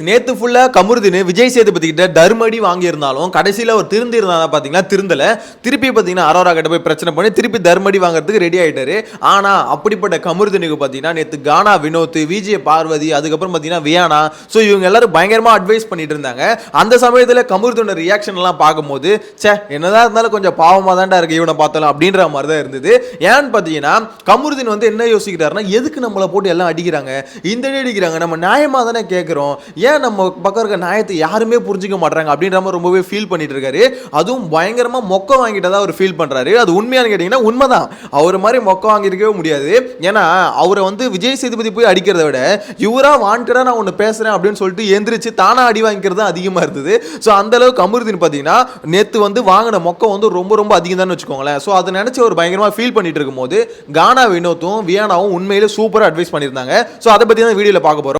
நேத்து ஃபுல்லா கமருதீன் விஜய் சேதுபதி கிட்ட தர்மடி வாங்கியிருந்தாலும் கடைசியில் அவர் திருந்திருந்தா பார்த்தீங்கன்னா திருந்தல. திருப்பி பார்த்தீங்கன்னா அரோரா கிட்ட போய் பிரச்சனை பண்ணி திருப்பி தர்மடி வாங்குறதுக்கு ரெடி ஆயிட்டாரு. ஆனா அப்படிப்பட்ட கமருதீனுக்கு பார்த்தீங்கன்னா நேத்து கானா வினோத், விஜய் பார்வதி, அதுக்கப்புறம் பார்த்தீங்கன்னா வியானா, ஸோ இவங்க எல்லாரும் பயங்கரமா அட்வைஸ் பண்ணிட்டு இருந்தாங்க. அந்த சமயத்தில் கமருதீனோட ரியாக்ஷன் எல்லாம் பார்க்கும்போது சே என்னதான் இருந்தாலும் கொஞ்சம் பாவமா தான்டா இருக்கு இவனை பார்த்தாலும் அப்படின்ற மாதிரி தான் இருந்தது. ஏன்னு பார்த்தீங்கன்னா கமருதீன் வந்து என்ன யோசிக்கிறாருன்னா, எதுக்கு நம்மளை போட்டு எல்லாம் அடிக்கிறாங்க, இந்த அடிக்கிறாங்க, நம்ம நியாயமா தானே கேட்கிறோம், ஏன் நம்ம பக்கம் இருக்க நியாயத்தை யாருமே புரிஞ்சுக்க மாட்டாங்க அப்படின்ற மாதிரி ரொம்பவே ஃபீல் பண்ணிட்டு இருக்காரு. அதுவும் பயங்கரமா மொக்க வாங்கிட்டதா அவர் ஃபீல் பண்றாரு. அது உண்மையானு கேட்டீங்கன்னா உண்மைதான். அவர் மாதிரி மொக்க வாங்கியிருக்கவே முடியாது. ஏன்னா அவரை வந்து விஜய் சேதுபதி போய் அடிக்கிறத விட இவரா வாண்டடா நான் ஒன்று பேசுறேன் அப்படின்னு சொல்லிட்டு எந்திரிச்சு தானா அடி வாங்கிக்கிறது தான் அதிகமா இருந்தது. ஸோ அந்த அளவுக்கு கமருதீன் பார்த்தீங்கன்னா நேத்து வந்து வாங்கின மொக்க வந்து ரொம்ப ரொம்ப அதிகம் தான் வச்சுக்கோங்களேன். ஸோ அதை நினைச்சு அவர் பயங்கரமா ஃபீல் பண்ணிட்டு இருக்கும்போது கானா வினோத்தும் வியானாவும் உண்மையிலே சூப்பராக அட்வைஸ் பண்ணியிருந்தாங்க. ஸோ அதை பற்றி தான் வீடியோவில் பார்க்க போறோம்.